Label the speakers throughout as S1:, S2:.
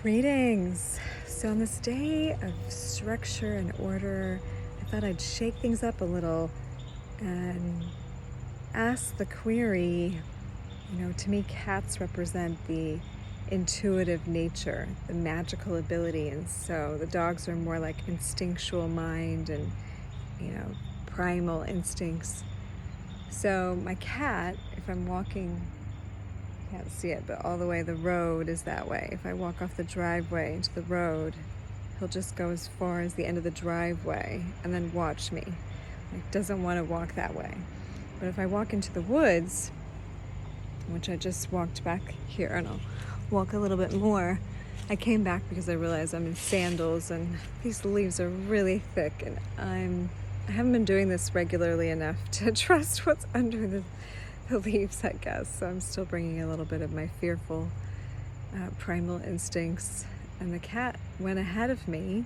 S1: Greetings. So on this day of structure and order, I thought I'd shake things up a little and ask the query, to me cats represent the intuitive nature, the magical ability, and so the dogs are more like instinctual mind and, primal instincts. So my cat, if I'm walking, can't see it, but all the way the road is that way. If I walk off the driveway into the road, he'll just go as far as the end of the driveway and then watch me. Like, doesn't want to walk that way. But if I walk into the woods, which I just walked back here, and I'll walk a little bit more, I came back because I realized I'm in sandals and these leaves are really thick, and I haven't been doing this regularly enough to trust what's under the leaves, I guess. So I'm still bringing a little bit of my fearful primal instincts. And the cat went ahead of me,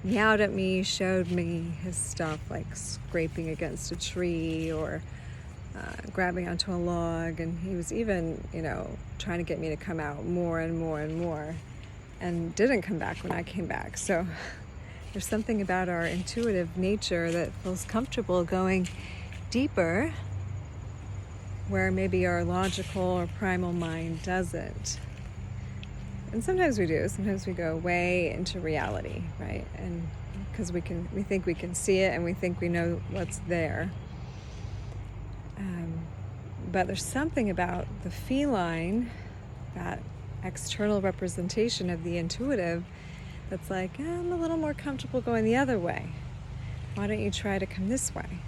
S1: meowed at me, showed me his stuff, like scraping against a tree or grabbing onto a log. And he was even, trying to get me to come out more and more and more, and didn't come back when I came back. So there's something about our intuitive nature that feels comfortable going deeper, where maybe our logical or primal mind doesn't. And sometimes we do. Sometimes we go way into reality, right? And because we think we can see it and we think we know what's there. But there's something about the feline, that external representation of the intuitive, that's like, I'm a little more comfortable going the other way. Why don't you try to come this way?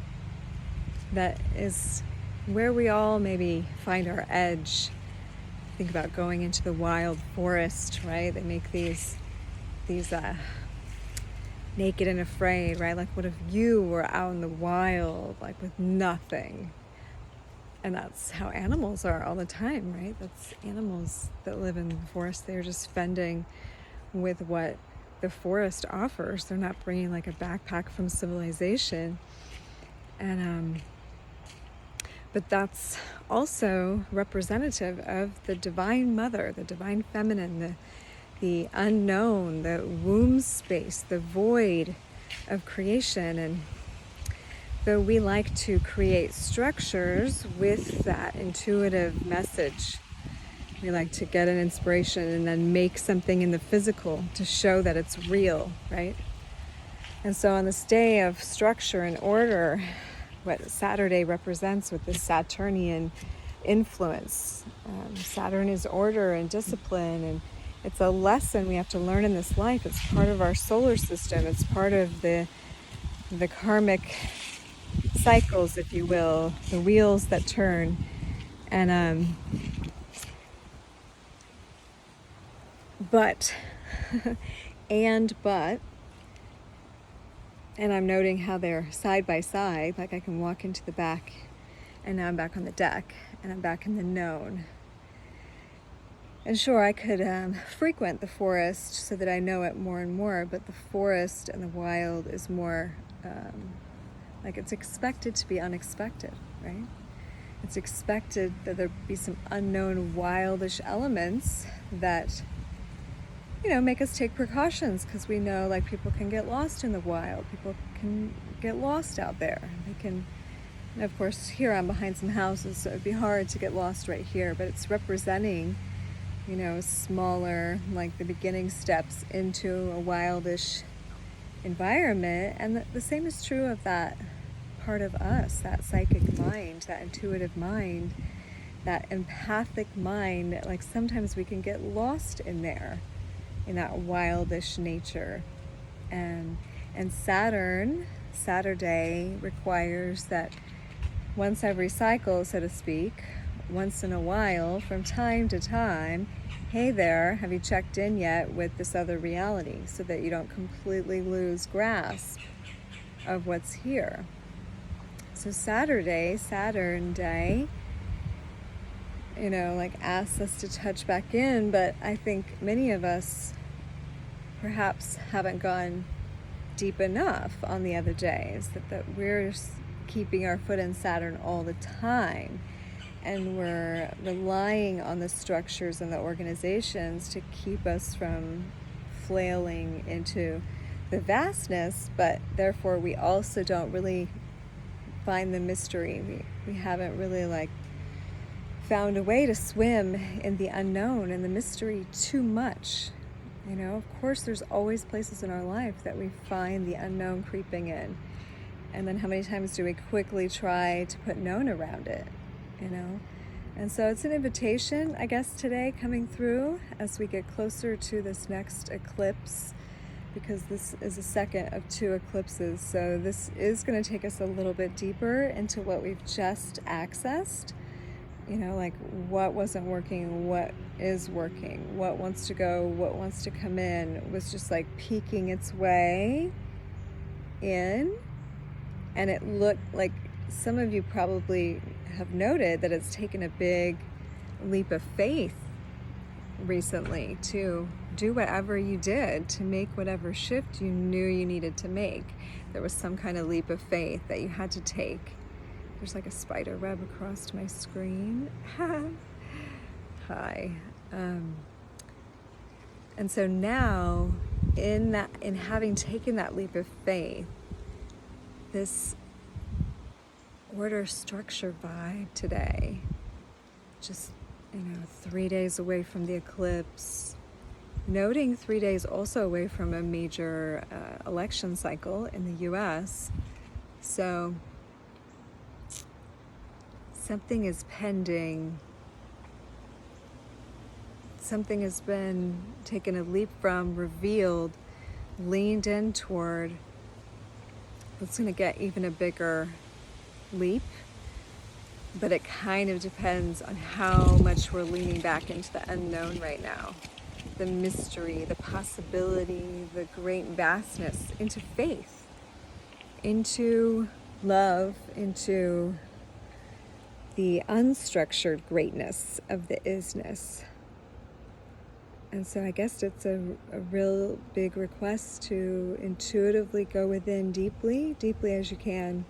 S1: That is where we all maybe find our edge. Think about going into the wild forest, right? They make these naked and afraid, right? Like, what if you were out in the wild, like with nothing? And that's how animals are all the time, right? That's animals that live in the forest. They're just fending with what the forest offers. They're not bringing like a backpack from civilization. And but that's also representative of the divine mother, the divine feminine, the unknown, the womb space, the void of creation. And though we like to create structures with that intuitive message, we like to get an inspiration and then make something in the physical to show that it's real, right? And so on this day of structure and order, what Saturday represents with this Saturnian influence. Saturn is order and discipline, and it's a lesson we have to learn in this life. It's part of our solar system. It's part of the karmic cycles, if you will, the wheels that turn. And but and I'm noting how they're side by side. Like, I can walk into the back, and now I'm back on the deck, and I'm back in the known. And sure, I could frequent the forest so that I know it more and more, but the forest and the wild is more like, it's expected to be unexpected, right? It's expected that there be some unknown wildish elements that make us take precautions, because we know, like, people can get lost in the wild. People can get lost out there. They can, and of course, here I'm behind some houses, so it'd be hard to get lost right here, but it's representing, smaller, like the beginning steps into a wildish environment. And the same is true of that part of us, that psychic mind, that intuitive mind, that empathic mind. Like, sometimes we can get lost in there, in that wildish nature. And Saturday requires that once every cycle, so to speak, once in a while, from time to time, hey there, have you checked in yet with this other reality, so that you don't completely lose grasp of what's here. So Saturn Day, asks us to touch back in, but I think many of us perhaps haven't gone deep enough on the other days, that we're keeping our foot in Saturn all the time. and we're relying on the structures and the organizations to keep us from flailing into the vastness, but therefore we also don't really find the mystery. We haven't really found a way to swim in the unknown and the mystery too much. Of course there's always places in our life that we find the unknown creeping in. And then how many times do we quickly try to put known around it, And so it's an invitation, I guess, today coming through as we get closer to this next eclipse, because this is the second of 2 eclipses. So this is going to take us a little bit deeper into what we've just accessed. What wasn't working, what is working, what wants to go, what wants to come in. It was just peeking its way in. And it looked like some of you probably have noted that it's taken a big leap of faith recently to do whatever you did, to make whatever shift you knew you needed to make. There was some kind of leap of faith that you had to take. There's a spider web across my screen. Hi. And so now, in having taken that leap of faith, this order structure vibe today, just 3 days away from the eclipse, noting 3 days also away from a major election cycle in the US. So something is pending. Something has been taken a leap from, revealed, leaned in toward. It's going to get even a bigger leap, but it kind of depends on how much we're leaning back into the unknown right now, the mystery, the possibility, the great vastness, into faith, into love, into the unstructured greatness of the isness. And so I guess it's a real big request to intuitively go within deeply as you can,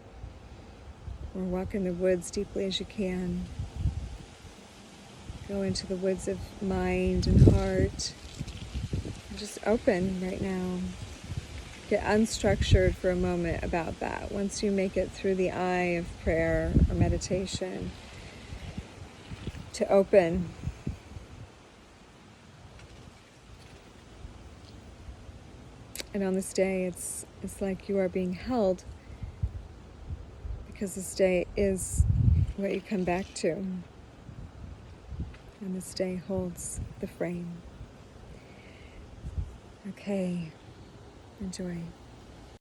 S1: or walk in the woods deeply as you can. Go into the woods of mind and heart. Just open right now. Get unstructured for a moment about that. Once you make it through the eye of prayer or meditation, to open. And on this day, it's like you are being held, because this day is what you come back to. And this day holds the frame. Okay, enjoy.